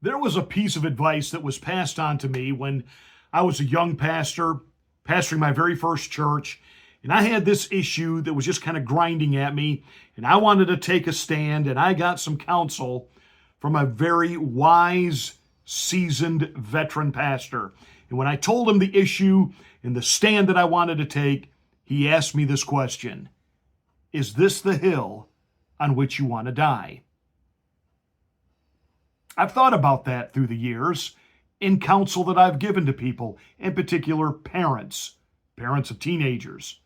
There was a piece of advice that was passed on to me when I was a young pastor, pastoring my very first church, and I had this issue that was just kind of grinding at me, and I wanted to take a stand, and I got some counsel from a very wise, seasoned veteran pastor. And when I told him the issue and the stand that I wanted to take, he asked me this question: is this the hill on which you want to die? I've thought about that through the years in counsel that I've given to people, in particular parents of teenagers,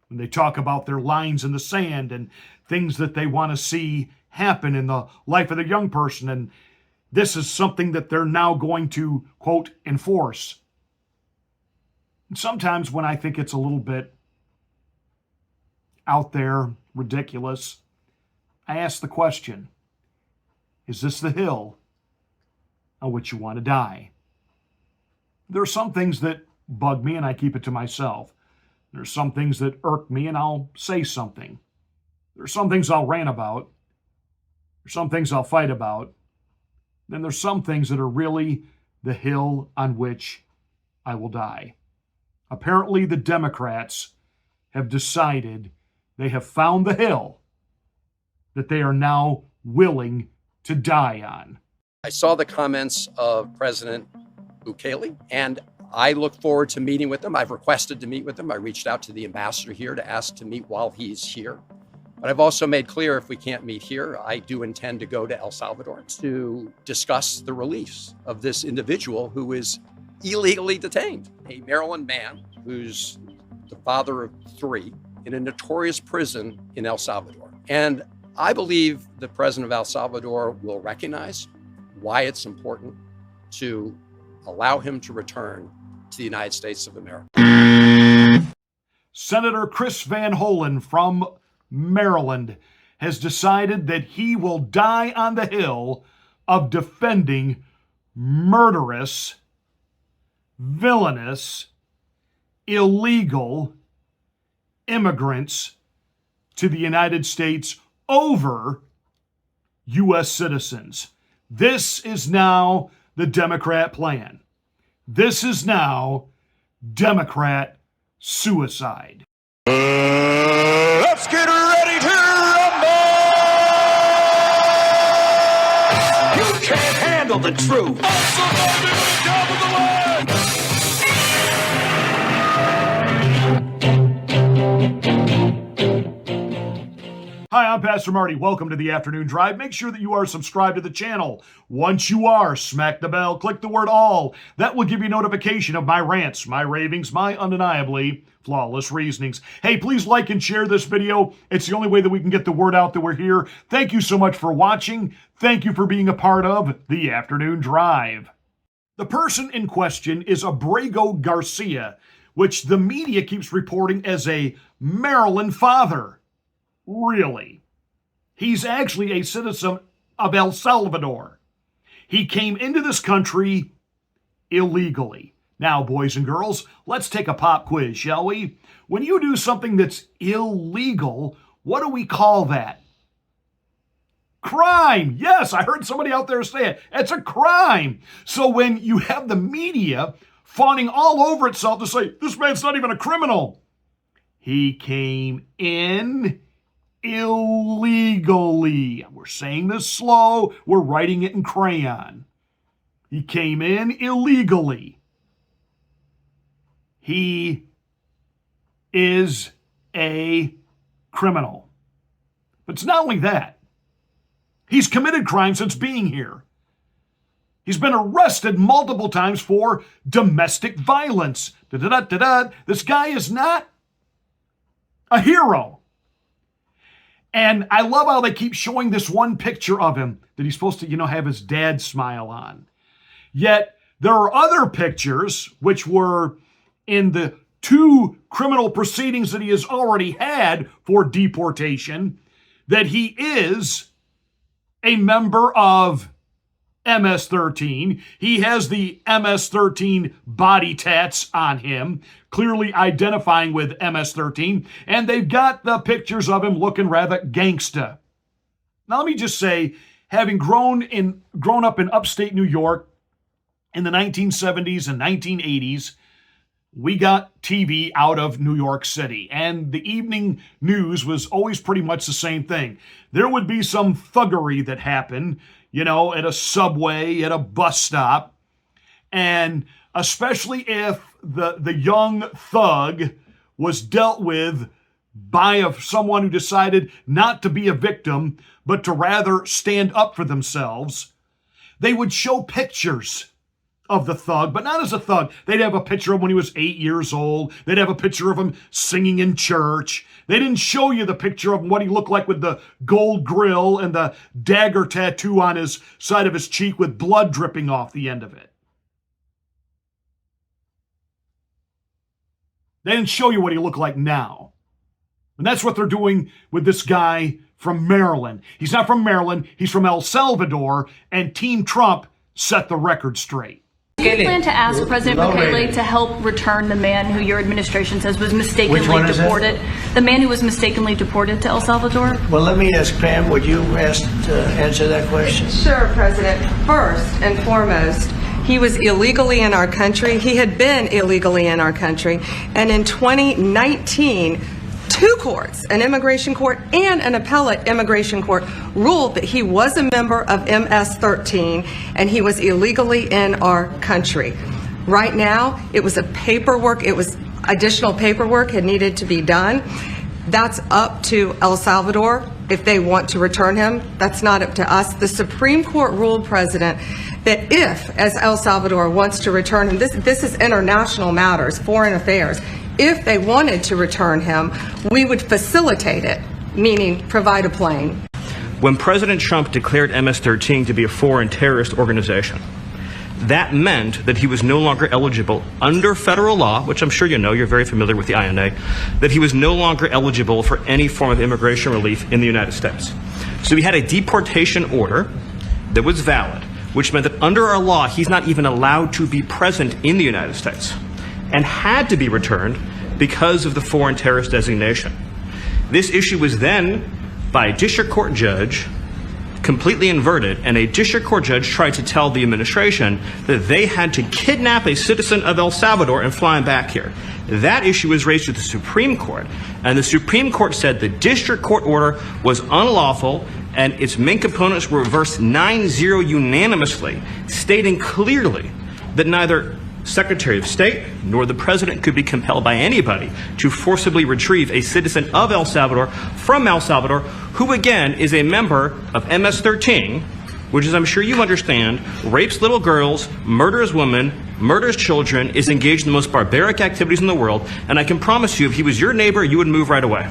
when they talk about their lines in the sand and things that they want to see happen in the life of the young person, and this is something that they're now going to, quote, enforce. And sometimes when I think it's a little bit out there, ridiculous, I ask the question, is this the hill on which you want to die? There are some things that bug me and I keep it to myself. There are some things that irk me and I'll say something. There are some things I'll rant about. There are some things I'll fight about. Then there's some things that are really the hill on which I will die. Apparently the Democrats have decided they have found the hill that they are now willing to die on. I saw the comments of President Bukele, and I look forward to meeting with him. I've requested to meet with him. I reached out to the ambassador here to ask to meet while he's here. But I've also made clear if we can't meet here, I do intend to go to El Salvador to discuss the release of this individual who is illegally detained, a Maryland man who's the father of 3 in a notorious prison in El Salvador. And I believe the president of El Salvador will recognize why it's important to allow him to return to the United States of America. Senator Chris Van Hollen from Maryland has decided that he will die on the hill of defending murderous, villainous, illegal immigrants to the United States over U.S. citizens. This is now the Democrat plan. This is now Democrat suicide. Let's get ready to rumble! You can't handle the truth. Hi, I'm Pastor Marty. Welcome to the Afternoon Drive. Make sure that you are subscribed to the channel. Once you are, smack the bell, click the word all. That will give you notification of my rants, my ravings, my undeniably flawless reasonings. Hey, please like and share this video. It's the only way that we can get the word out that we're here. Thank you so much for watching. Thank you for being a part of the Afternoon Drive. The person in question is Abrego Garcia, which the media keeps reporting as a Maryland father. Really? He's actually a citizen of El Salvador. He came into this country illegally. Now, boys and girls, let's take a pop quiz, shall we? When you do something that's illegal, what do we call that? Crime. Yes, I heard somebody out there say it. It's a crime. So when you have the media fawning all over itself to say, this man's not even a criminal, he came in illegally. We're saying this slow. We're writing it in crayon. He came in illegally. He is a criminal. But it's not only that. He's committed crime since being here. He's been arrested multiple times for domestic violence. This guy is not a hero. And I love how they keep showing this one picture of him that he's supposed to, have his dad smile on. Yet there are other pictures which were in the 2 criminal proceedings that he has already had for deportation that he is a member of MS-13. He has the MS-13 body tats on him, clearly identifying with MS-13, and they've got the pictures of him looking rather gangsta. Now let me just say, having grown up in upstate New York in the 1970s and 1980s, we got TV out of New York City, and the evening news was always pretty much the same thing. There would be some thuggery that happened, at a subway, at a bus stop, and especially if the young thug was dealt with by someone who decided not to be a victim, but to rather stand up for themselves, they would show pictures of the thug, but not as a thug. They'd have a picture of when he was 8 years old. They'd have a picture of him singing in church. They didn't show you the picture of what he looked like with the gold grill and the dagger tattoo on his side of his cheek with blood dripping off the end of it. They didn't show you what he looked like now. And that's what they're doing with this guy from Maryland. He's not from Maryland. He's from El Salvador, and Team Trump set the record straight. Do you plan to ask President Bukele to help return the man who your administration says was mistakenly deported? The man who was mistakenly deported to El Salvador? Well, let me ask Pam, would you answer that question? Sure, President. First and foremost, he was illegally in our country. He had been illegally in our country. And in 2019, two courts, an immigration court and an appellate immigration court, ruled that he was a member of MS-13 and he was illegally in our country. Right now, it was additional paperwork had needed to be done. That's up to El Salvador if they want to return him. That's not up to us. The Supreme Court ruled, President, that if, as El Salvador wants to return him, this is international matters, foreign affairs, if they wanted to return him, we would facilitate it, meaning provide a plane. When President Trump declared MS-13 to be a foreign terrorist organization, that meant that he was no longer eligible under federal law, which I'm sure you know, you're very familiar with the INA, that he was no longer eligible for any form of immigration relief in the United States. So he had a deportation order that was valid, which meant that under our law, he's not even allowed to be present in the United States and had to be returned because of the foreign terrorist designation. This issue was then, by a district court judge, completely inverted, and a district court judge tried to tell the administration that they had to kidnap a citizen of El Salvador and fly him back here. That issue was raised to the Supreme Court, and the Supreme Court said the district court order was unlawful, and its main components were reversed 9-0 unanimously, stating clearly that neither Secretary of State nor the President could be compelled by anybody to forcibly retrieve a citizen of El Salvador from El Salvador, who again is a member of MS-13, which, as I'm sure you understand, rapes little girls, murders women, murders children, is engaged in the most barbaric activities in the world, and I can promise you, if he was your neighbor, you would move right away.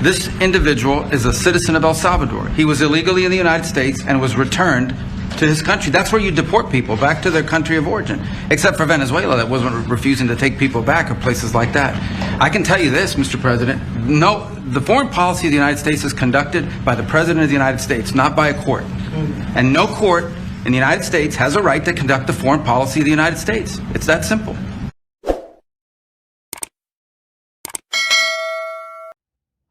This individual is a citizen of El Salvador. He was illegally in the United States and was returned to his country. That's where you deport people, back to their country of origin, except for Venezuela that wasn't refusing to take people back, or places like that. I can tell you this, Mr. President, no, the foreign policy of the United States is conducted by the President of the United States, not by a court. And no court in the United States has a right to conduct the foreign policy of the United States. It's that simple.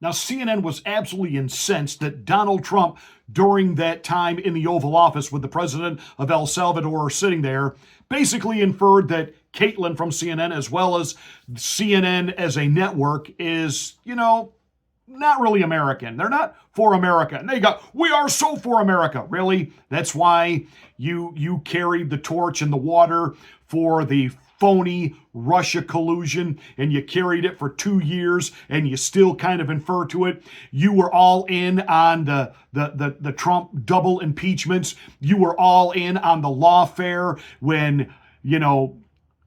Now, CNN was absolutely incensed that Donald Trump, during that time in the Oval Office with the president of El Salvador sitting there, basically inferred that Caitlin from CNN, as well as CNN as a network, is, not really American. They're not for America. And they go, we are so for America. Really? That's why you carried the torch in the water for the phony Russia collusion, and you carried it for 2 years, and you still kind of infer to it. You were all in on the Trump double impeachments. You were all in on the lawfare when,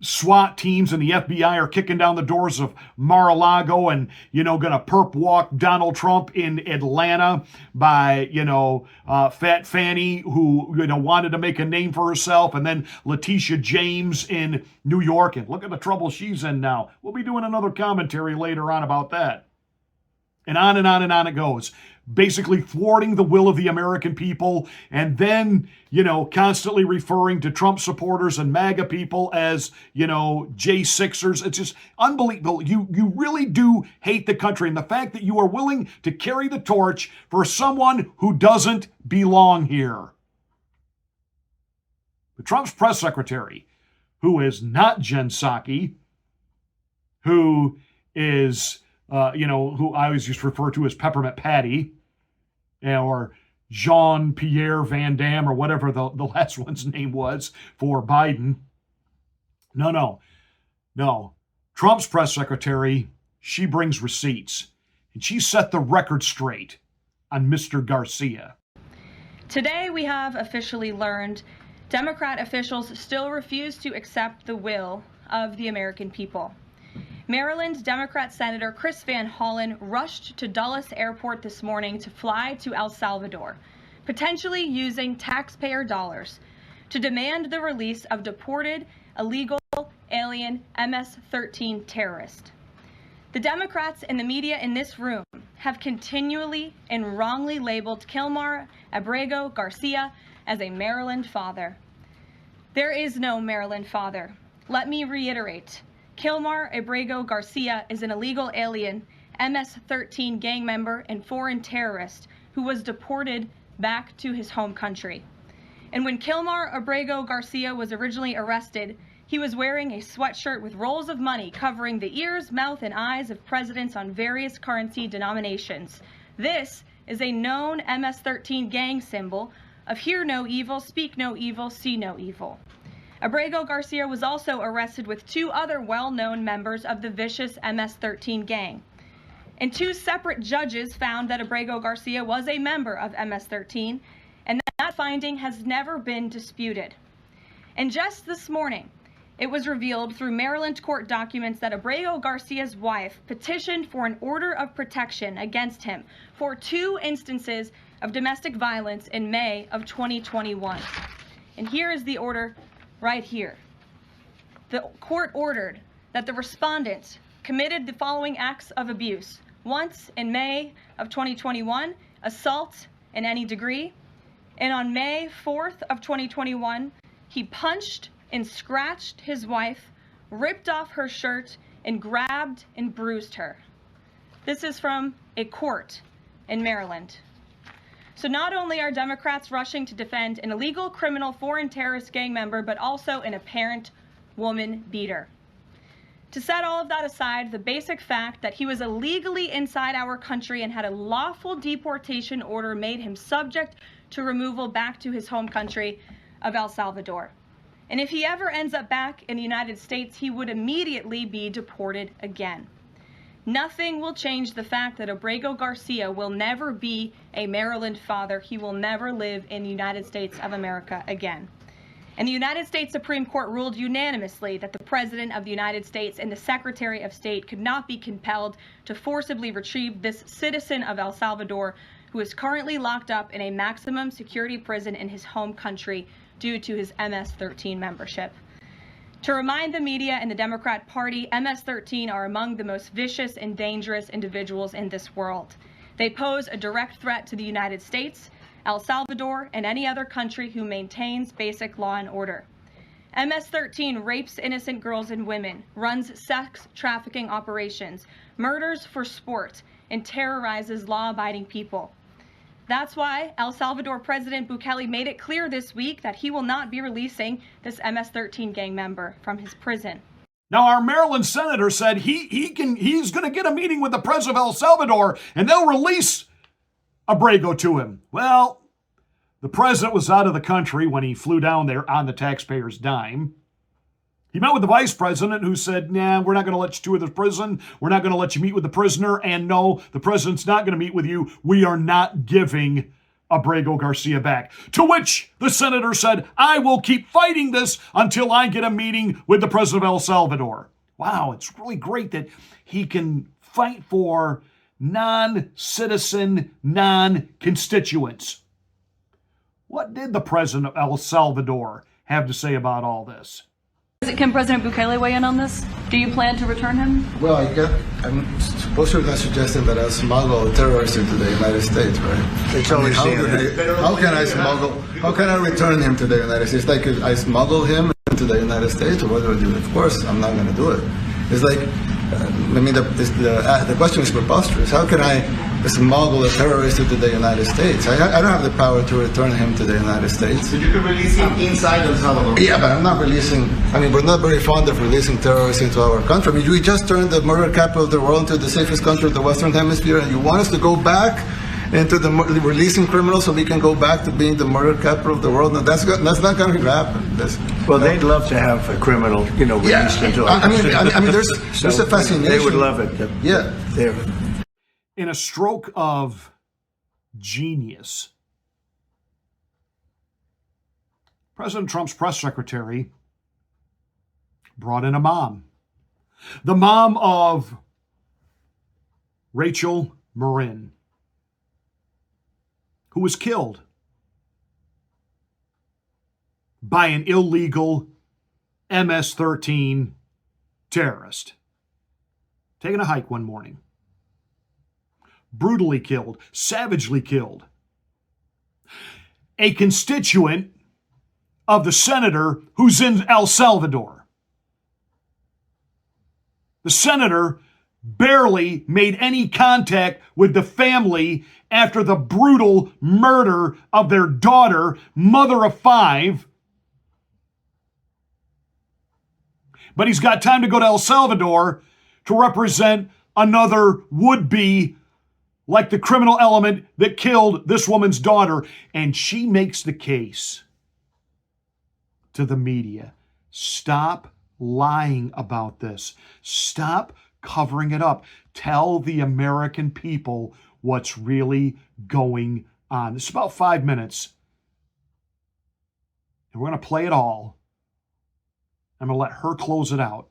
SWAT teams and the FBI are kicking down the doors of Mar-a-Lago and, going to perp walk Donald Trump in Atlanta by, Fat Fanny, who, wanted to make a name for herself, and then Letitia James in New York. And look at the trouble she's in now. We'll be doing another commentary later on about that. And on and on and on it goes. Basically thwarting the will of the American people, and then, constantly referring to Trump supporters and MAGA people as, J6ers. It's just unbelievable. You really do hate the country, and the fact that you are willing to carry the torch for someone who doesn't belong here. But Trump's press secretary, who is not Jen Psaki, who is, who I always used to refer to as Peppermint Patty, or Jean-Pierre Van Damme, or whatever the last one's name was for Biden. No. Trump's press secretary, she brings receipts, and she set the record straight on Mr. Garcia. Today, we have officially learned Democrat officials still refuse to accept the will of the American people. Maryland Democrat Senator Chris Van Hollen rushed to Dulles Airport this morning to fly to El Salvador, potentially using taxpayer dollars, to demand the release of deported illegal alien MS-13 terrorist. The Democrats and the media in this room have continually and wrongly labeled Kilmar Abrego Garcia as a Maryland father. There is no Maryland father. Let me reiterate. Kilmar Abrego Garcia is an illegal alien, MS-13 gang member and foreign terrorist who was deported back to his home country. And when Kilmar Abrego Garcia was originally arrested, he was wearing a sweatshirt with rolls of money covering the ears, mouth, and eyes of presidents on various currency denominations. This is a known MS-13 gang symbol of hear no evil, speak no evil, see no evil. Abrego Garcia was also arrested with 2 other well-known members of the vicious MS-13 gang. And 2 separate judges found that Abrego Garcia was a member of MS-13, and that finding has never been disputed. And just this morning, it was revealed through Maryland court documents that Abrego Garcia's wife petitioned for an order of protection against him for 2 instances of domestic violence in May of 2021. And here is the order right here. The court ordered that the respondent committed the following acts of abuse. Once in May of 2021, assault in any degree. And on May 4th of 2021, he punched and scratched his wife, ripped off her shirt, and grabbed and bruised her. This is from a court in Maryland. So not only are Democrats rushing to defend an illegal criminal foreign terrorist gang member, but also an apparent woman beater. To set all of that aside, the basic fact that he was illegally inside our country and had a lawful deportation order made him subject to removal back to his home country of El Salvador. And if he ever ends up back in the United States, he would immediately be deported again. Nothing will change the fact that Abrego Garcia will never be a Maryland father. He will never live in the United States of America again. And the United States Supreme Court ruled unanimously that the President of the United States and the Secretary of State could not be compelled to forcibly retrieve this citizen of El Salvador who is currently locked up in a maximum security prison in his home country due to his MS-13 membership. To remind the media and the Democrat Party, MS-13 are among the most vicious and dangerous individuals in this world. They pose a direct threat to the United States, El Salvador, and any other country who maintains basic law and order. MS-13 rapes innocent girls and women, runs sex trafficking operations, murders for sport, and terrorizes law-abiding people. That's why El Salvador President Bukele made it clear this week that he will not be releasing this MS-13 gang member from his prison. Now, our Maryland senator said he's going to get a meeting with the president of El Salvador and they'll release Abrego to him. Well, the president was out of the country when he flew down there on the taxpayers' dime. He met with the vice president who said, nah, we're not going to let you tour the prison. We're not going to let you meet with the prisoner. And no, the president's not going to meet with you. We are not giving Abrego Garcia back. To which the senator said, I will keep fighting this until I get a meeting with the president of El Salvador. Wow, it's really great that he can fight for non-citizen, non-constituents. What did the president of El Salvador have to say about all this? Can President Bukele weigh in on this? Do you plan to return him? Well, I'm supposed to be suggesting that I smuggle terrorists into the United States, right? It's always how can I return him to the United States? Like, I smuggle him into the United States, or what do I do? Of course, I'm not going to do it. It's like, the question is preposterous. How can I smuggle a terrorist into the United States. I don't have the power to return him to the United States. But you can release him inside El Salvador. Yeah, but I'm not releasing. I mean, we're not very fond of releasing terrorists into our country. I mean, we just turned the murder capital of the world into the safest country of the Western Hemisphere, and you want us to go back into the releasing criminals so we can go back to being the murder capital of the world? No, that's not going to happen. Well, they'd love to have a criminal, released into our country. I mean, there's a fascination. They would love it. Yeah. In a stroke of genius, President Trump's press secretary brought in a mom. The mom of Rachel Morin, who was killed by an illegal MS-13 terrorist. Taking a hike one morning. Brutally killed, savagely killed. A constituent of the senator who's in El Salvador. The senator barely made any contact with the family after the brutal murder of their daughter, mother of 5. But he's got time to go to El Salvador to represent another would-be, like the criminal element that killed this woman's daughter. And she makes the case to the media. Stop lying about this. Stop covering it up. Tell the American people what's really going on. It's about 5 minutes. And we're going to play it all. I'm going to let her close it out.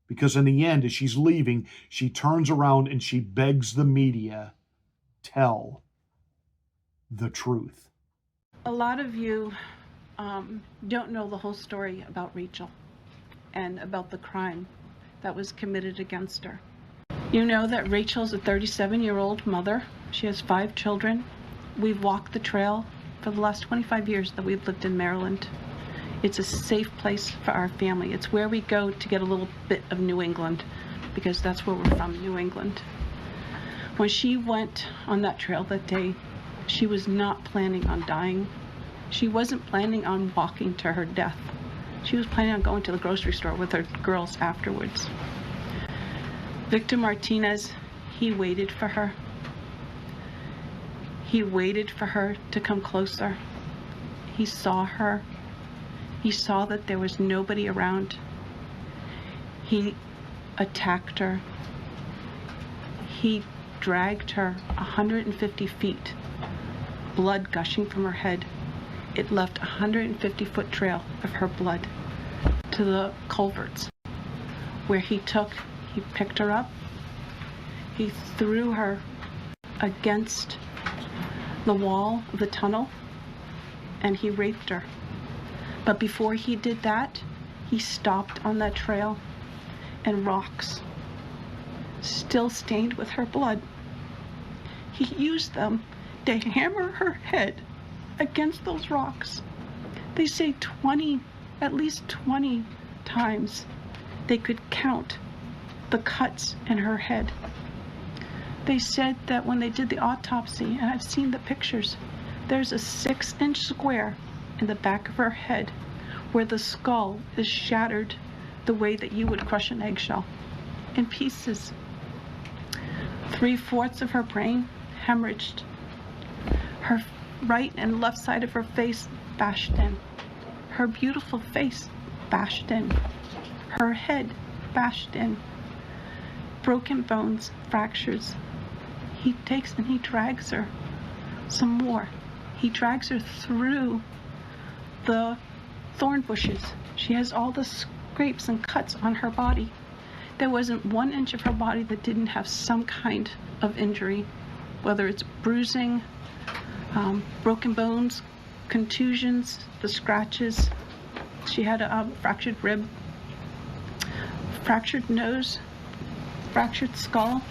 Because in the end, as she's leaving, she turns around and she begs the media, tell the truth. A lot of you don't know the whole story about Rachel and about the crime that was committed against her. You know that Rachel's a 37-year-old mother. She has 5 children. We've walked the trail for the last 25 years that we've lived in Maryland. It's a safe place for our family. It's where we go to get a little bit of New England, because that's where we're from, New England. When she went on that trail that day, she was not planning on dying. She wasn't planning on walking to her death. She was planning on going to the grocery store with her girls afterwards. Victor Martinez, he waited for her. He waited for her to come closer. He saw her. He saw that there was nobody around. He attacked her. He dragged her 150 feet, blood gushing from her head. It left a 150-foot trail of her blood to the culverts, where he picked her up, he threw her against the wall of the tunnel, and he raped her. But before he did that, he stopped on that trail, and rocks, still stained with her blood, he used them to hammer her head against those rocks. They say at least 20 times they could count the cuts in her head. They said that when they did the autopsy, and I've seen the pictures, there's a 6-inch square in the back of her head where the skull is shattered the way that you would crush an eggshell in pieces. 3/4 of her brain hemorrhaged. Her right and left side of her face bashed in. Her beautiful face bashed in. Her head bashed in. Broken bones, fractures. He takes and he drags her some more. He drags her through the thorn bushes. She has all the scrapes and cuts on her body. There wasn't 1 inch of her body that didn't have some kind of injury, whether it's bruising, broken bones, contusions, the scratches. She had a fractured rib, fractured nose, fractured skull.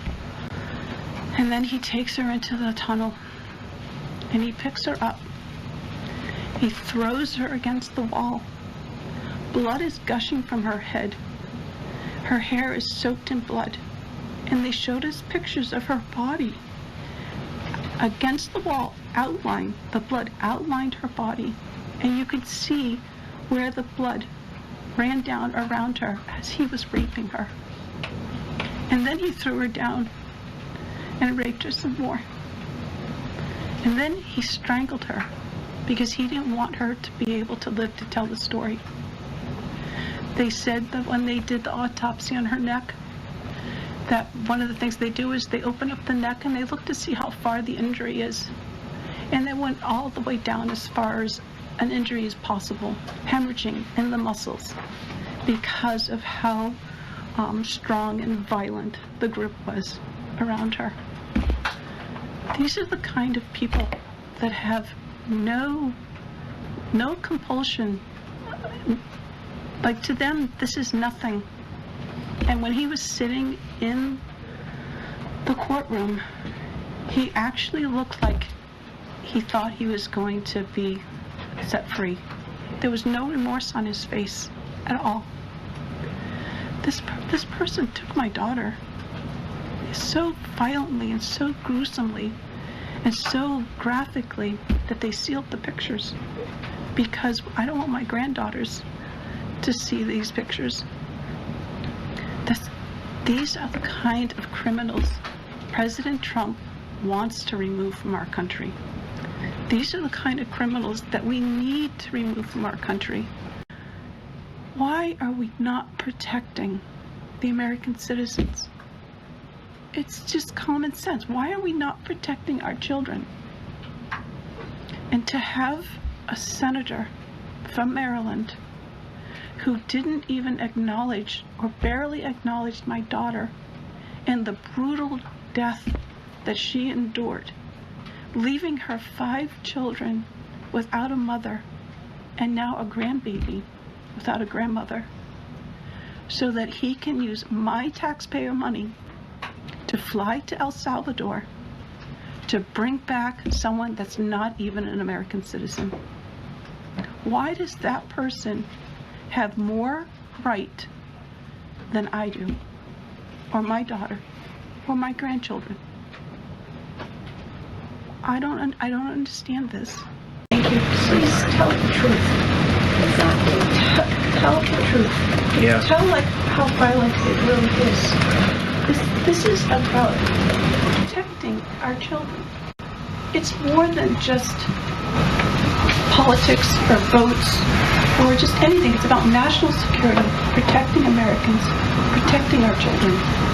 And then he takes her into the tunnel and he picks her up. He throws her against the wall. Blood is gushing from her head. Her hair is soaked in blood. And they showed us pictures of her body. against the wall, outlined, the blood outlined her body, and you could see where the blood ran down around her as he was raping her. And then he threw her down and raped her some more. And then he strangled her because he didn't want her to be able to live to tell the story. They said that when they did the autopsy on her neck, that one of the things they do is they open up the neck and they look to see how far the injury is. And they went all the way down as far as an injury is possible, hemorrhaging in the muscles, because of how strong and violent the group was around her. These are the kind of people that have no compulsion. Like, to them, this is nothing. And when he was sitting in the courtroom, he actually looked like he thought he was going to be set free. There was no remorse on his face at all. This person took my daughter so violently and so gruesomely and so graphically that they sealed the pictures, because I don't want my granddaughters to see these pictures. These are the kind of criminals President Trump wants to remove from our country. These are the kind of criminals that we need to remove from our country. Why are we not protecting the American citizens? It's just common sense. Why are we not protecting our children? And to have a senator from Maryland who didn't even acknowledge or barely acknowledged my daughter and the brutal death that she endured, leaving her 5 children without a mother and now a grandbaby without a grandmother, so that he can use my taxpayer money to fly to El Salvador to bring back someone that's not even an American citizen. Why does that person have more right than I do, or my daughter, or my grandchildren? I don't understand this. Thank you. Please tell the truth. Exactly. Tell the truth. Yeah. Tell how violent it really is. This is about Protecting our children. It's more than just politics or votes or just anything. It's about national security, protecting Americans, protecting our children.